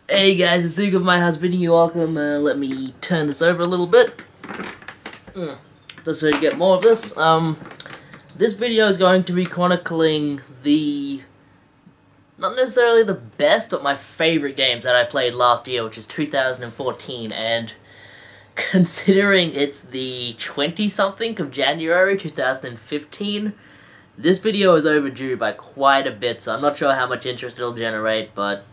Hey guys, it's Luke of my house bidding you welcome. Let me turn this over a little bit. Just so you get more of this. This video is going to be chronicling not necessarily the best, but my favorite games that I played last year, which is 2014, and considering it's the 20-something of January 2015, this video is overdue by quite a bit, so I'm not sure how much interest it'll generate, but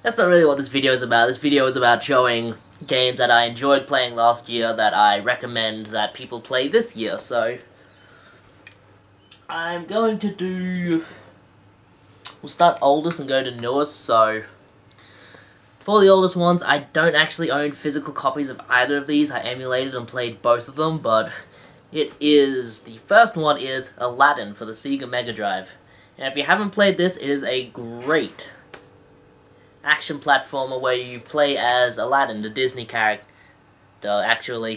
that's not really what this video is about. This video is about showing games that I enjoyed playing last year that I recommend that people play this year, so I'm going to do... We'll start oldest and go to newest, so for the oldest ones, I don't actually own physical copies of either of these. I emulated and played both of them, but the first one is Aladdin for the Sega Mega Drive. And if you haven't played this, it is a great action platformer where you play as Aladdin, the Disney character. Actually,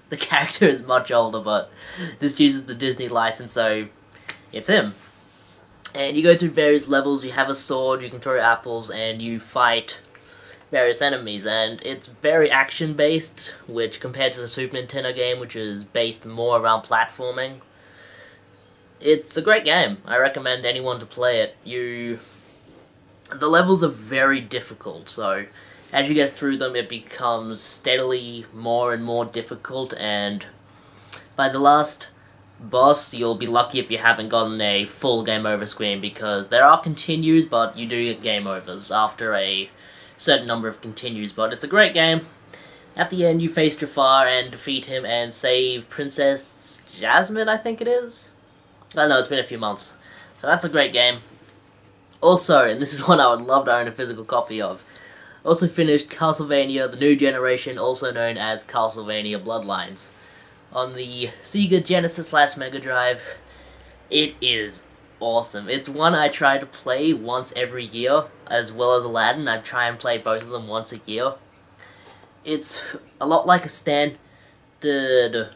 the character is much older, but this uses the Disney license, so it's him. And you go through various levels, you have a sword, you can throw apples, and you fight various enemies, and it's very action-based, which compared to the Super Nintendo game, which is based more around platforming, it's a great game. I recommend anyone to play it. The levels are very difficult, so as you get through them, it becomes steadily more and more difficult, and by the last boss, you'll be lucky if you haven't gotten a full game over screen, because there are continues, but you do get game overs after a certain number of continues, but it's a great game. At the end, you face Jafar and defeat him and save Princess Jasmine, I think it is? I don't know, it's been a few months. So that's a great game. Also, and this is one I would love to own a physical copy of, also finished Castlevania, the New Generation, also known as Castlevania Bloodlines. On the Sega Genesis / Mega Drive, it is awesome. It's one I try to play once every year, as well as Aladdin. I try and play both of them once a year. It's a lot like a standard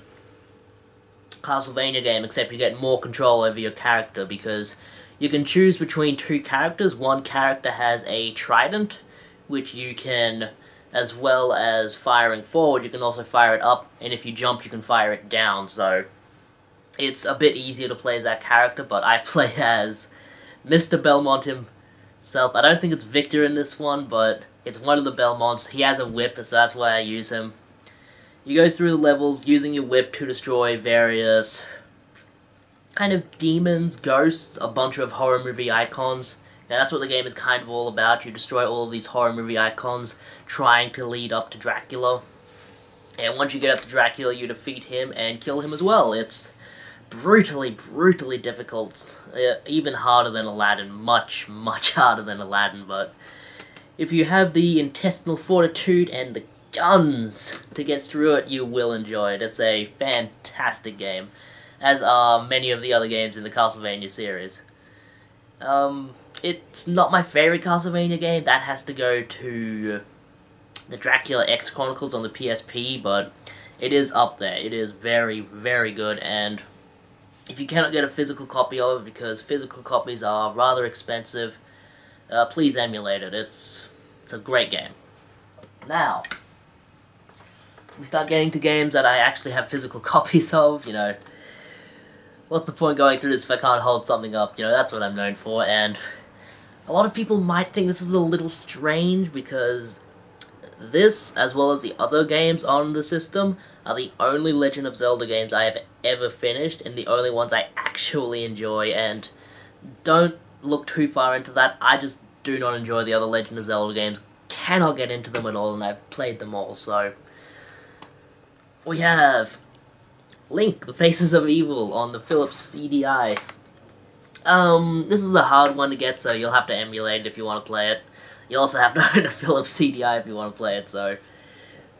Castlevania game, except you get more control over your character, because you can choose between two characters. One character has a trident, which you can, as well as firing forward, you can also fire it up, and if you jump, you can fire it down, so it's a bit easier to play as that character, but I play as Mr. Belmont himself. I don't think it's Victor in this one, but it's one of the Belmonts. He has a whip, so that's why I use him. You go through the levels using your whip to destroy various kind of demons, ghosts, a bunch of horror movie icons. Now that's what the game is kind of all about. You destroy all of these horror movie icons, trying to lead up to Dracula. And once you get up to Dracula, you defeat him and kill him as well. It's brutally, brutally difficult. Even harder than Aladdin. Much, much harder than Aladdin, but if you have the intestinal fortitude and the guns to get through it, you will enjoy it. It's a fantastic game, as are many of the other games in the Castlevania series. It's not my favorite Castlevania game. That has to go to the Dracula X Chronicles on the PSP, but it is up there. It is very, very good, and if you cannot get a physical copy of it, because physical copies are rather expensive, please emulate it. It's a great game. Now, we start getting to games that I actually have physical copies of, what's the point going through this if I can't hold something up? That's what I'm known for, and a lot of people might think this is a little strange, because this, as well as the other games on the system, are the only Legend of Zelda games I have ever finished, and the only ones I actually enjoy, and don't look too far into that. I just do not enjoy the other Legend of Zelda games, cannot get into them at all, and I've played them all, so we have Link, the Faces of Evil on the Philips CDI. This is a hard one to get, so you'll have to emulate it if you want to play it. You also have to own a Philips CDI if you want to play it, so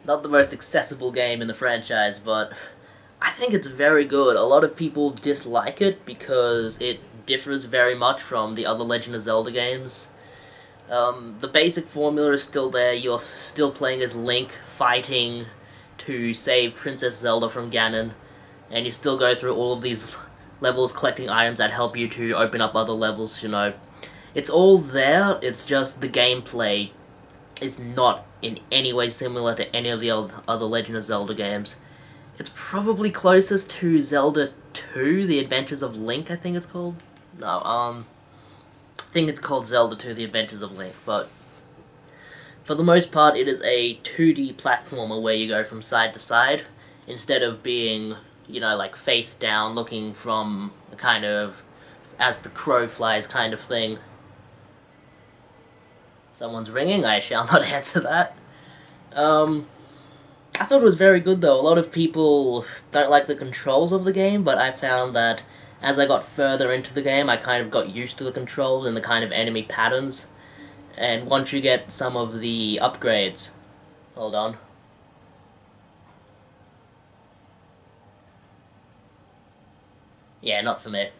not the most accessible game in the franchise, but I think it's very good. A lot of people dislike it because it differs very much from the other Legend of Zelda games. The basic formula is still there. You're still playing as Link, fighting to save Princess Zelda from Ganon, and you still go through all of these levels collecting items that help you to open up other levels, It's all there, it's just the gameplay is not in any way similar to any of the other Legend of Zelda games. It's probably closest to Zelda 2, The Adventures of Link, I think it's called. No, I think it's called Zelda 2, The Adventures of Link, but for the most part it is a 2D platformer where you go from side to side, instead of being, you know, like face down, looking from a kind of as the crow flies kind of thing. Someone's ringing, I shall not answer that. I thought it was very good though. A lot of people don't like the controls of the game, but I found that as I got further into the game, I kind of got used to the controls and the kind of enemy patterns. And once you get some of the upgrades... Hold on. Yeah, not for me.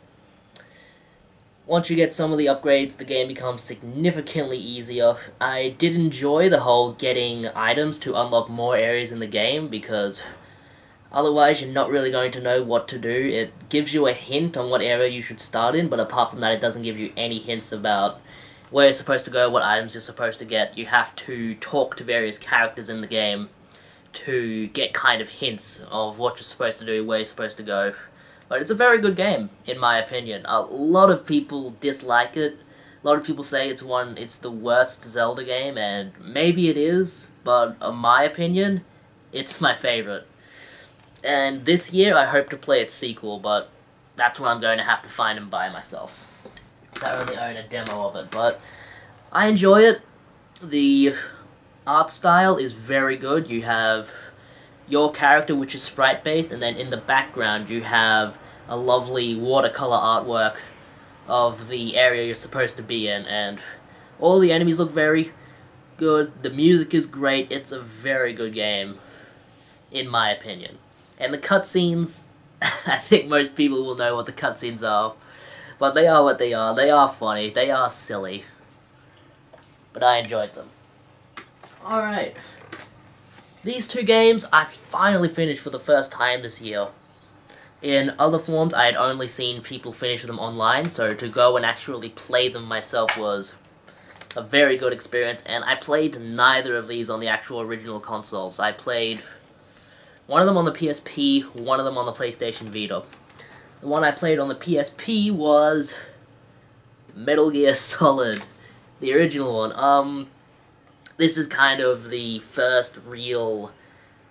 Once you get some of the upgrades, the game becomes significantly easier. I did enjoy the whole getting items to unlock more areas in the game, because otherwise you're not really going to know what to do. It gives you a hint on what area you should start in, but apart from that it doesn't give you any hints about where you're supposed to go, what items you're supposed to get. You have to talk to various characters in the game to get kind of hints of what you're supposed to do, where you're supposed to go. But it's a very good game, in my opinion. A lot of people dislike it. A lot of people say it's the worst Zelda game, and maybe it is, but in my opinion, it's my favorite. And this year, I hope to play its sequel, but that's when I'm going to have to find and buy myself. I only own a demo of it, but I enjoy it. The art style is very good. You have your character, which is sprite-based, and then in the background you have a lovely watercolor artwork of the area you're supposed to be in, and all the enemies look very good. The music is great. It's a very good game, in my opinion. And the cutscenes, I think most people will know what the cutscenes are, but they are what they are. They are funny. They are silly. But I enjoyed them. Alright. These two games I finally finished for the first time this year. In other forms, I had only seen people finish them online, so to go and actually play them myself was a very good experience, and I played neither of these on the actual original consoles. I played one of them on the PSP, one of them on the PlayStation Vita. The one I played on the PSP was Metal Gear Solid, the original one. This is kind of the first real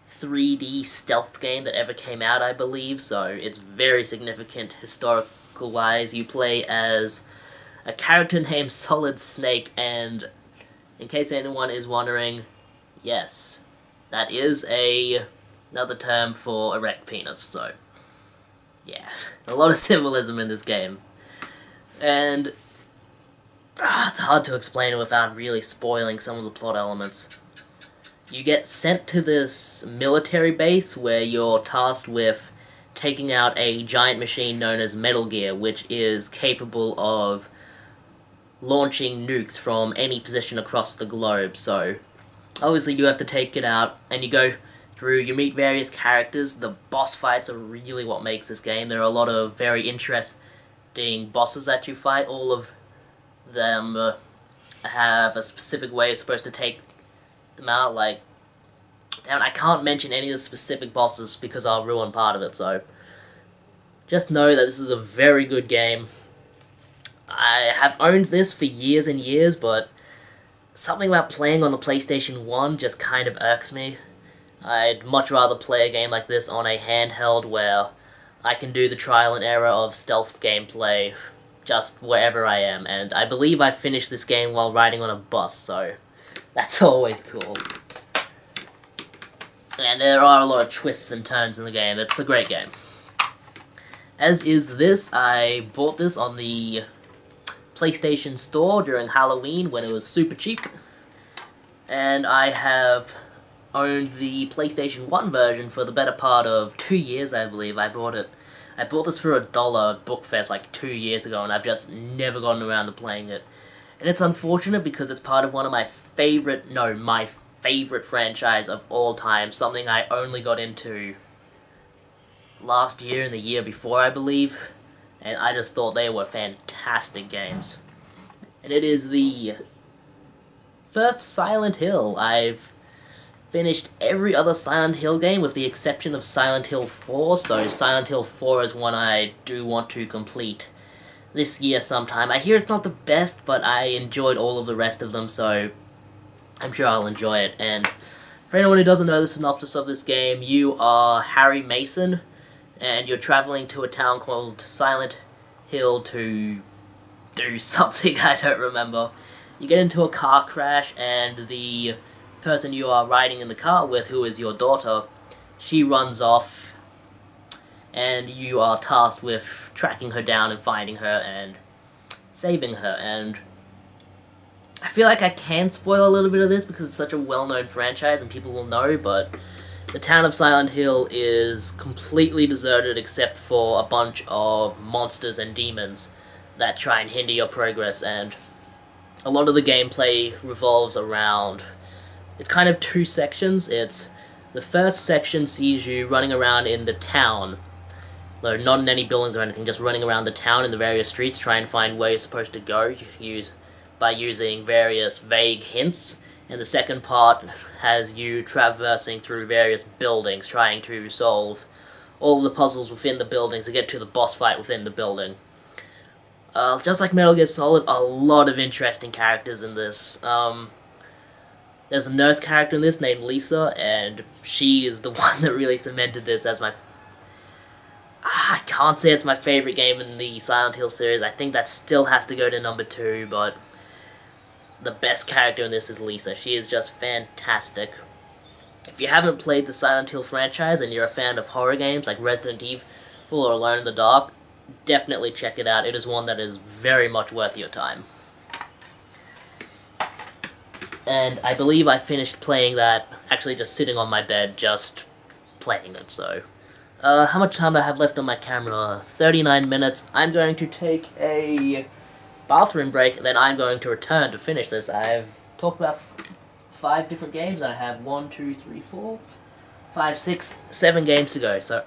3D stealth game that ever came out, I believe, so it's very significant historical-wise. You play as a character named Solid Snake, and in case anyone is wondering, yes, that is another term for erect penis, so yeah, a lot of symbolism in this game. And it's hard to explain it without really spoiling some of the plot elements. You get sent to this military base where you're tasked with taking out a giant machine known as Metal Gear, which is capable of launching nukes from any position across the globe. So obviously you have to take it out, and you go through, you meet various characters. The boss fights are really what makes this game. There are a lot of very interesting bosses that you fight. All of them have a specific way you're supposed to take them out. Like, damn, I can't mention any of the specific bosses because I'll ruin part of it, so just know that this is a very good game. I have owned this for years and years, but something about playing on the PlayStation 1 just kind of irks me. I'd much rather play a game like this on a handheld where I can do the trial and error of stealth gameplay just wherever I am, and I believe I finished this game while riding on a bus, so that's always cool. And there are a lot of twists and turns in the game. It's a great game. As is this, I bought this on the PlayStation Store during Halloween when it was super cheap, and I have owned the PlayStation 1 version for the better part of 2 years, I believe. I bought this for $1 at Bookfest like 2 years ago, and I've just never gotten around to playing it. And it's unfortunate because it's part of one of my my favorite franchise of all time, something I only got into last year and the year before, I believe, and I just thought they were fantastic games. And it is the First, Silent Hill. I've finished every other Silent Hill game with the exception of Silent Hill 4, so Silent Hill 4 is one I do want to complete this year sometime. I hear it's not the best, but I enjoyed all of the rest of them, so I'm sure I'll enjoy it. And for anyone who doesn't know the synopsis of this game, you are Harry Mason, and you're traveling to a town called Silent Hill to do something I don't remember. You get into a car crash, and the person you are riding in the car with, who is your daughter, she runs off, and you are tasked with tracking her down and finding her and saving her. And I feel like I can spoil a little bit of this because it's such a well-known franchise and people will know, but the town of Silent Hill is completely deserted except for a bunch of monsters and demons that try and hinder your progress, and a lot of the gameplay revolves around, it's kind of two sections. It's the first section sees you running around in the town, though not in any buildings or anything, just running around the town in the various streets trying to find where you're supposed to go by using various vague hints. And the second part has you traversing through various buildings trying to solve all of the puzzles within the buildings to get to the boss fight within the building. Just like Metal Gear Solid, a lot of interesting characters in this. There's a nurse character in this named Lisa, and she is the one that really cemented this as my... I can't say it's my favorite game in the Silent Hill series. I think that still has to go to number 2, but the best character in this is Lisa. She is just fantastic. If you haven't played the Silent Hill franchise and you're a fan of horror games like Resident Evil or Alone in the Dark, definitely check it out. It is one that is very much worth your time. And I believe I finished playing that actually just sitting on my bed, just playing it, so... how much time do I have left on my camera? 39 minutes. I'm going to take a bathroom break, and then I'm going to return to finish this. I've talked about 5 different games. I have 1, 2, 3, 4, 5, 6, 7 games to go, so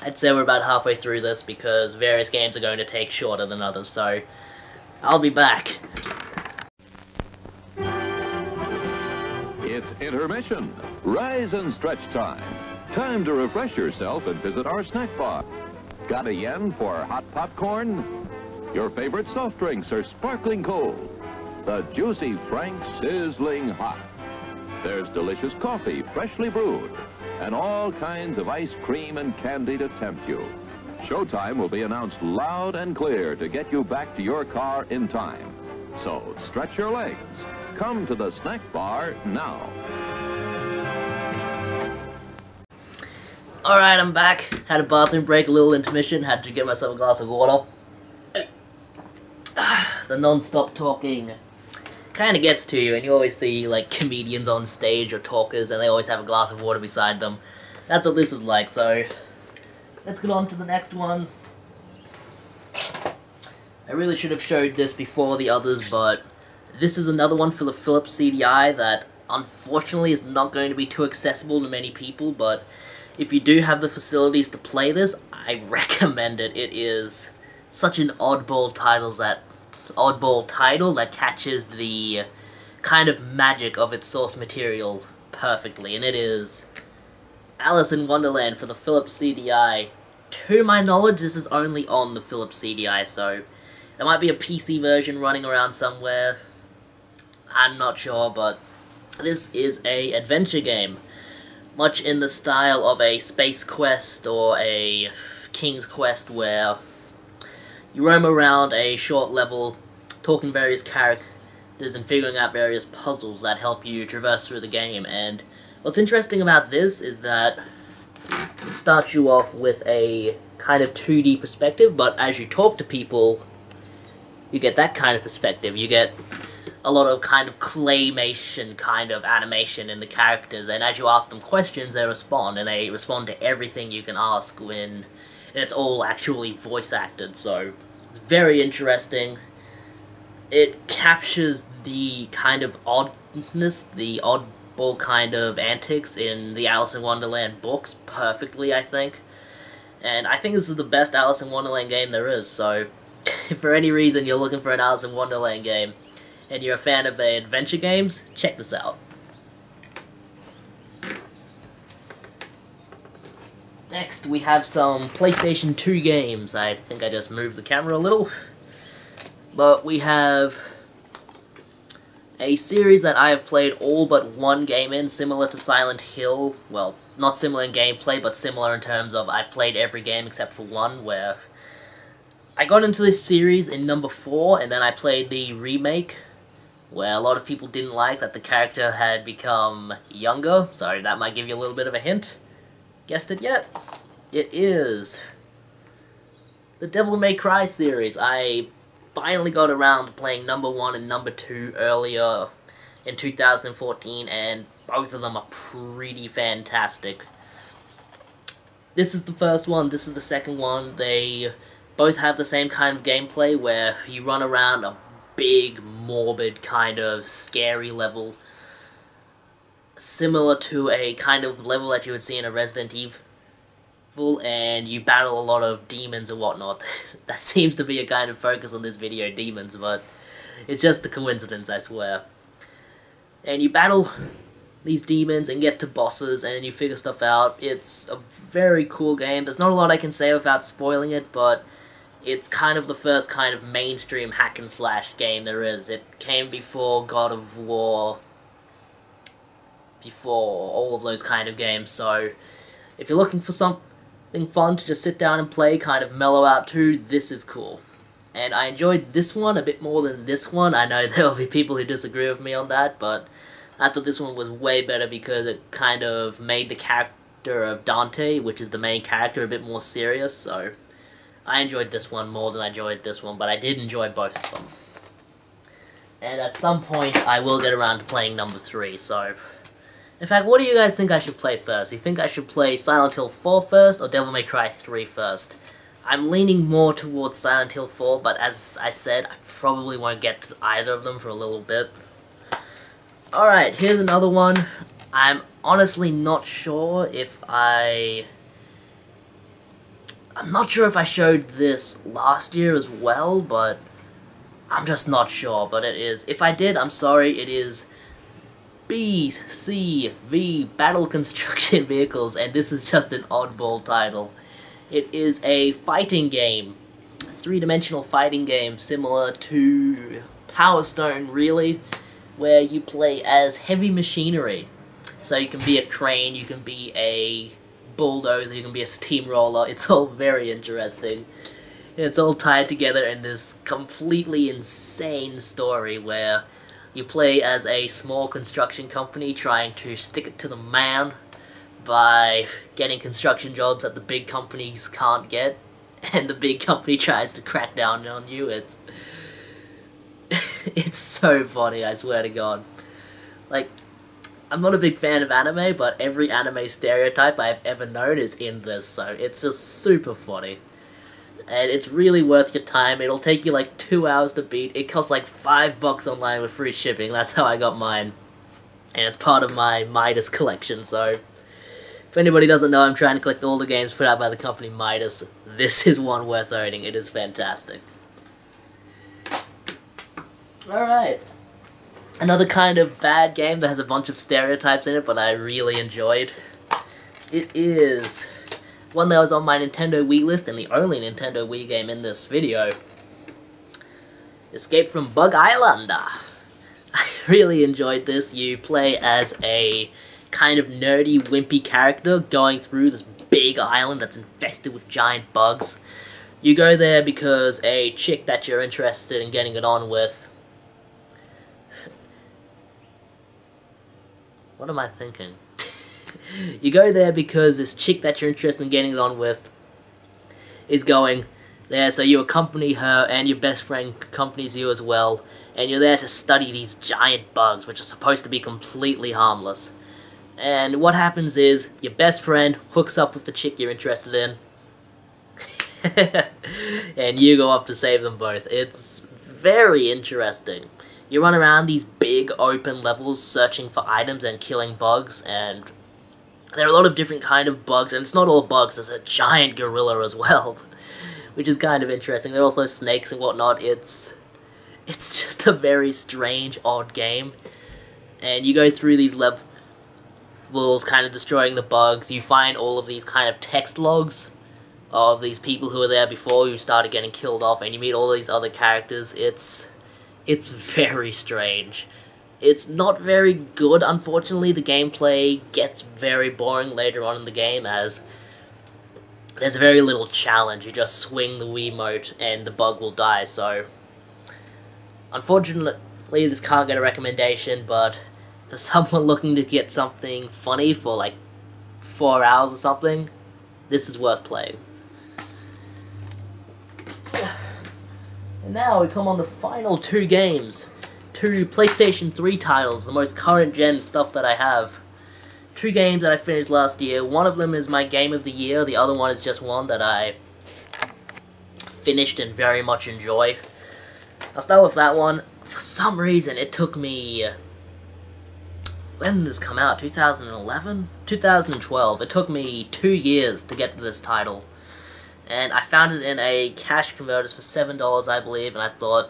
I'd say we're about halfway through this because various games are going to take shorter than others, so I'll be back. It's intermission. Rise and stretch time. Time to refresh yourself and visit our snack bar. Got a yen for hot popcorn? Your favorite soft drinks are sparkling cold. The juicy Frank sizzling hot. There's delicious coffee, freshly brewed, and all kinds of ice cream and candy to tempt you. Showtime will be announced loud and clear to get you back to your car in time. So stretch your legs. Come to the snack bar now. Alright, I'm back. Had a bathroom break, a little intermission, had to get myself a glass of water. The non-stop talking kind of gets to you, and you always see, like, comedians on stage or talkers, and they always have a glass of water beside them. That's what this is like, so let's get on to the next one. I really should have showed this before the others, but this is another one for the Philips CDI that unfortunately is not going to be too accessible to many people, but if you do have the facilities to play this, I recommend it. It is such an oddball title that catches the kind of magic of its source material perfectly, and it is Alice in Wonderland for the Philips CDI. To my knowledge, this is only on the Philips CDI, so there might be a PC version running around somewhere. I'm not sure, but this is an adventure game, much in the style of a Space Quest or a King's Quest, where you roam around a short level, talking to various characters and figuring out various puzzles that help you traverse through the game. And what's interesting about this is that it starts you off with a kind of 2D perspective, but as you talk to people, you get that kind of perspective. You get a lot of kind of claymation kind of animation in the characters, and as you ask them questions, they respond, and they respond to everything you can ask and it's all actually voice acted, so it's very interesting. It captures the kind of oddness, the oddball kind of antics in the Alice in Wonderland books perfectly, I think. And I think this is the best Alice in Wonderland game there is, so if for any reason you're looking for an Alice in Wonderland game, and you're a fan of the adventure games, check this out. Next, we have some PlayStation 2 games. I think I just moved the camera a little. But we have a series that I have played all but one game in, similar to Silent Hill. Well, not similar in gameplay, but similar in terms of I played every game except for one, where I got into this series in number 4, and then I played the remake, where a lot of people didn't like that the character had become younger. Sorry, that might give you a little bit of a hint. Guessed it yet? It is the Devil May Cry series. I finally got around to playing number 1 and number 2 earlier in 2014, and both of them are pretty fantastic. This is the first one, this is the second one. They both have the same kind of gameplay where you run around a big, morbid, kind of scary level, similar to a kind of level that you would see in a Resident Evil, and you battle a lot of demons and whatnot. That seems to be a kind of focus on this video, demons, but it's just a coincidence, I swear. And you battle these demons and get to bosses, and you figure stuff out. It's a very cool game. There's not a lot I can say without spoiling it, but it's kind of the first kind of mainstream hack and slash game there is. It came before God of War, before all of those kind of games, so if you're looking for something fun to just sit down and play, kind of mellow out to, this is cool. And I enjoyed this one a bit more than this one. I know there will be people who disagree with me on that, but I thought this one was way better because it kind of made the character of Dante, which is the main character, a bit more serious, so I enjoyed this one more than I enjoyed this one, but I did enjoy both of them. And at some point, I will get around to playing number 3, so in fact, what do you guys think I should play first? You think I should play Silent Hill 4 first, or Devil May Cry 3 first? I'm leaning more towards Silent Hill 4, but as I said, I probably won't get to either of them for a little bit. Alright, here's another one. I'm honestly not sure if I'm not sure if I showed this last year as well, but I'm just not sure, but it is. If I did, I'm sorry, it is BCV, Battle Construction Vehicles, and this is just an oddball title. It is a fighting game, a 3-dimensional fighting game similar to Power Stone, really, where you play as heavy machinery. So you can be a crane, you can be a bulldozer, you can be a steamroller. It's all very interesting. It's all tied together in this completely insane story where you play as a small construction company trying to stick it to the man by getting construction jobs that the big companies can't get, and the big company tries to crack down on you. It's it's so funny, I swear to God. Like, I'm not a big fan of anime, but every anime stereotype I've ever known is in this, so it's just super funny. And it's really worth your time. It'll take you like 2 hours to beat. It costs like $5 online with free shipping. That's how I got mine. And it's part of my Midas collection, so if anybody doesn't know, I'm trying to collect all the games put out by the company Midas. This is one worth owning. It is fantastic. Alright. Another kind of bad game that has a bunch of stereotypes in it, but I really enjoyed. It is one that was on my Nintendo Wii list, and the only Nintendo Wii game in this video. Escape from Bug Island. I really enjoyed this. You play as a kind of nerdy, wimpy character going through this big island that's infested with giant bugs. You go there because a chick that you're interested in getting it on with... What am I thinking? You go there because this chick that you're interested in getting it on with is going there, so you accompany her, and your best friend accompanies you as well, and you're there to study these giant bugs, which are supposed to be completely harmless. And what happens is, your best friend hooks up with the chick you're interested in, and you go off to save them both. It's very interesting. You run around these big open levels searching for items and killing bugs, and there are a lot of different kind of bugs, and it's not all bugs, there's a giant gorilla as well, which is kind of interesting. There are also snakes and whatnot. It's It's just a very strange, odd game. And you go through these levels, kind of destroying the bugs. You find all of these kind of text logs of these people who were there before who started getting killed off, and you meet all these other characters. It's very strange. It's not very good, unfortunately. The gameplay gets very boring later on in the game, as there's very little challenge. You just swing the Wiimote and the bug will die, so unfortunately this can't get a recommendation, but for someone looking to get something funny for like 4 hours or something, this is worth playing. And now we come on the final 2 games. 2 PlayStation 3 titles, the most current gen stuff that I have. 2 games that I finished last year. One of them is my game of the year, the other one is just one that I finished and very much enjoy. I'll start with that one. For some reason it took me... when did this come out? 2011? 2012. It took me 2 years to get to this title. And I found it in a cash converters for $7, I believe, and I thought,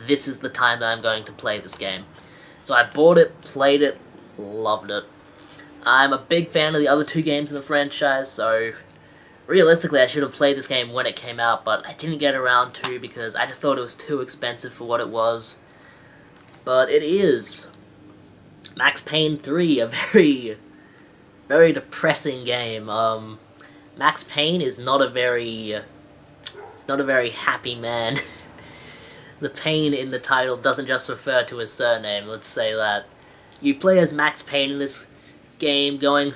this is the time that I'm going to play this game. So I bought it, played it, loved it. I'm a big fan of the other 2 games in the franchise, so realistically I should have played this game when it came out, but I didn't get around to because I just thought it was too expensive for what it was. But it is Max Payne 3, a very, very depressing game. Max Payne is not a very happy man. The Payne in the title doesn't just refer to his surname, let's say that. You play as Max Payne in this game I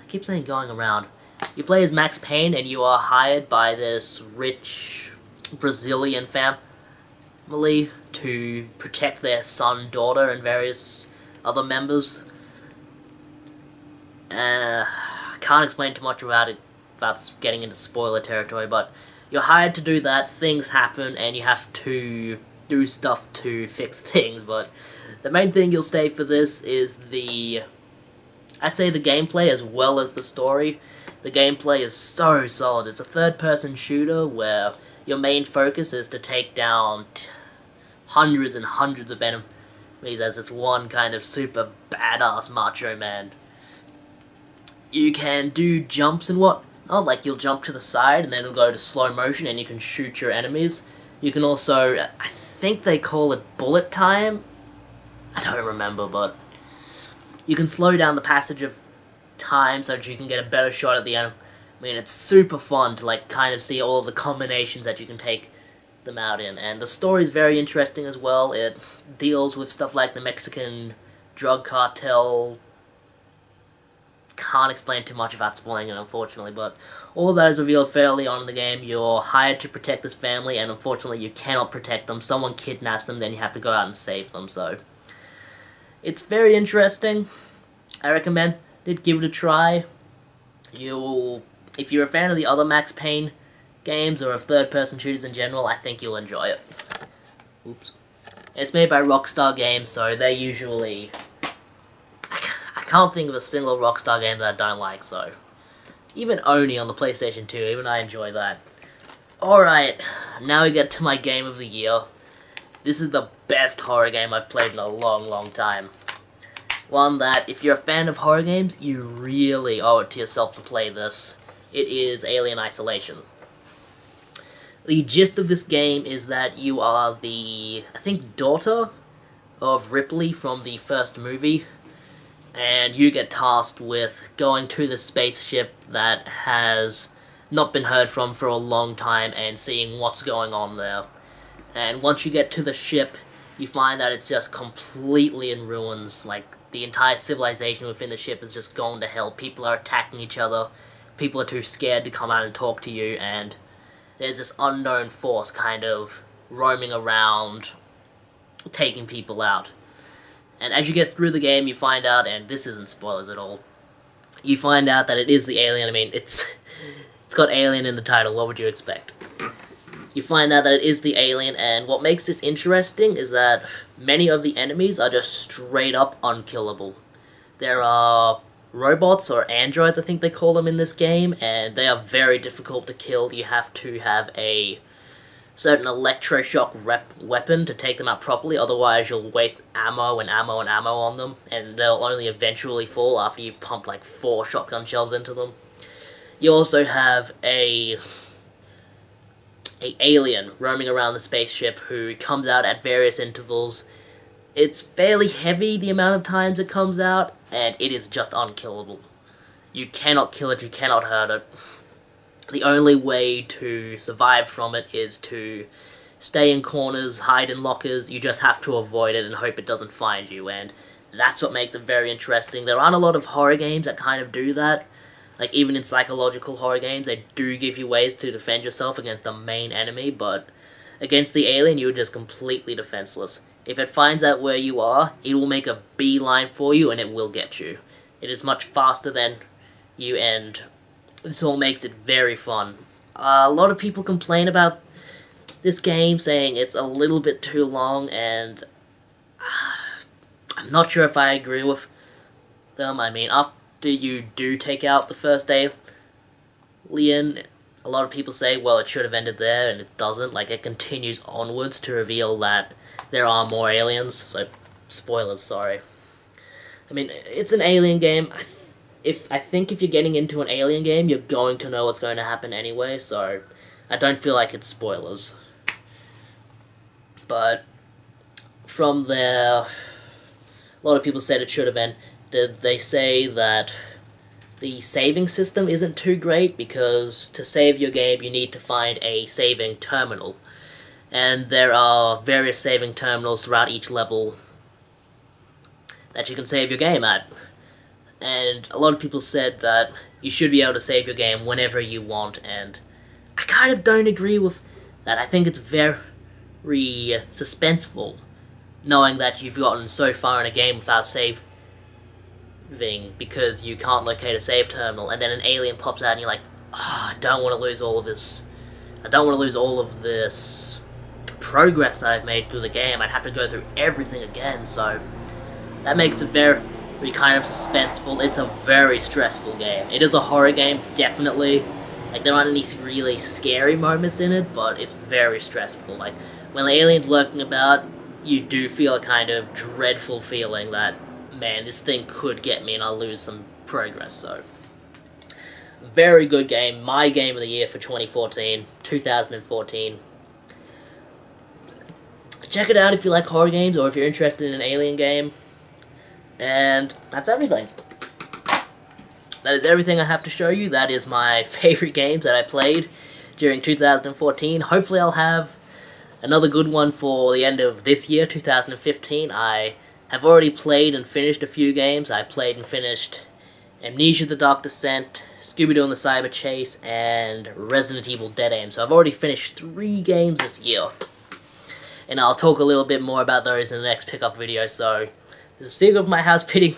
keep saying going around. You play as Max Payne and you are hired by this rich Brazilian family to protect their son, daughter, and various other members. I can't explain too much about it without getting into spoiler territory, but you're hired to do that, things happen, and you have to do stuff to fix things, but the main thing you'll stay for this is I'd say the gameplay as well as the story. The gameplay is so solid. It's a third-person shooter where your main focus is to take down hundreds and hundreds of enemies as this one kind of super badass macho man. You can do jumps and whatnot, like you'll jump to the side and then it'll go to slow motion and you can shoot your enemies. You can also, I think they call it bullet time? I don't remember, but you can slow down the passage of time so that you can get a better shot at the enemy. I mean, it's super fun to like kind of see all of the combinations that you can take them out in. And the story's very interesting as well. It deals with stuff like the Mexican drug cartel. Can't explain too much without spoiling it, unfortunately, but all of that is revealed fairly on in the game. You're hired to protect this family, and unfortunately you cannot protect them. Someone kidnaps them, then you have to go out and save them, so it's very interesting. I recommend it. Give it a try. If you're a fan of the other Max Payne games, or of third-person shooters in general, I think you'll enjoy it. Oops. It's made by Rockstar Games, so they usually... I can't think of a single Rockstar game that I don't like, so... Even Oni on the PlayStation 2, even I enjoy that. Alright, now we get to my game of the year. This is the best horror game I've played in a long, long time. One that, if you're a fan of horror games, you really owe it to yourself to play this. It is Alien Isolation. The gist of this game is that you are the, I think, daughter of Ripley from the first movie, and you get tasked with going to the spaceship that has not been heard from for a long time and seeing what's going on there. And once you get to the ship, you find that it's just completely in ruins. Like, the entire civilization within the ship is just gone to hell. People are attacking each other, people are too scared to come out and talk to you, and there's this unknown force kind of roaming around, taking people out. And as you get through the game, you find out, and this isn't spoilers at all, you find out that it is the alien. I mean, it's got alien in the title, what would you expect? You find out that it is the alien, and what makes this interesting is that many of the enemies are just straight up unkillable. There are robots, or androids I think they call them in this game, and they are very difficult to kill. You have to have a certain electroshock weapon to take them out properly, otherwise you'll waste ammo and ammo and ammo on them, and they'll only eventually fall after you've pumped like 4 shotgun shells into them. You also have a alien roaming around the spaceship who comes out at various intervals. It's fairly heavy the amount of times it comes out, and it is just unkillable. You cannot kill it, you cannot hurt it. The only way to survive from it is to stay in corners, hide in lockers. You just have to avoid it and hope it doesn't find you, and that's what makes it very interesting. There aren't a lot of horror games that kind of do that. Like, even in psychological horror games, they do give you ways to defend yourself against the main enemy, but against the alien, you're just completely defenseless. If it finds out where you are, it will make a beeline for you, and it will get you. It is much faster than you, and this all makes it very fun. A lot of people complain about this game, saying it's a little bit too long, and I'm not sure if I agree with them. I mean, after you do take out the first alien, a lot of people say, well, it should have ended there, and it doesn't. Like, it continues onwards to reveal that there are more aliens, so spoilers, sorry. I mean, it's an alien game. I think if you're getting into an alien game, you're going to know what's going to happen anyway, so I don't feel like it's spoilers. But from there, a lot of people said it should have ended. They say that the saving system isn't too great, because to save your game you need to find a saving terminal. And there are various saving terminals throughout each level that you can save your game at. And a lot of people said that you should be able to save your game whenever you want, and I kind of don't agree with that. I think it's very suspenseful, knowing that you've gotten so far in a game without saving, because you can't locate a save terminal, and then an alien pops out and you're like, oh, I don't want to lose all of this. I don't want to lose all of this progress that I've made through the game. I'd have to go through everything again, so that makes it very kind of suspenseful. It's a very stressful game. It is a horror game, definitely. Like, there aren't any really scary moments in it, but it's very stressful. Like, when the alien's lurking about, you do feel a kind of dreadful feeling that, man, this thing could get me and I'll lose some progress, so. Very good game. My game of the year for 2014. Check it out if you like horror games, or if you're interested in an alien game. And that's everything. That is everything I have to show you. That is my favorite games that I played during 2014. Hopefully I'll have another good one for the end of this year, 2015. I have already played and finished a few games. I played and finished Amnesia: The Dark Descent, Scooby-Doo and the Cyber Chase, and Resident Evil Dead Aim. So I've already finished 3 games this year. And I'll talk a little bit more about those in the next pickup video, so this is Steve of my house bidding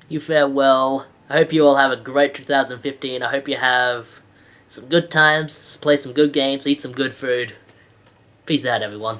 you farewell. I hope you all have a great 2015. I hope you have some good times, play some good games, eat some good food. Peace out, everyone.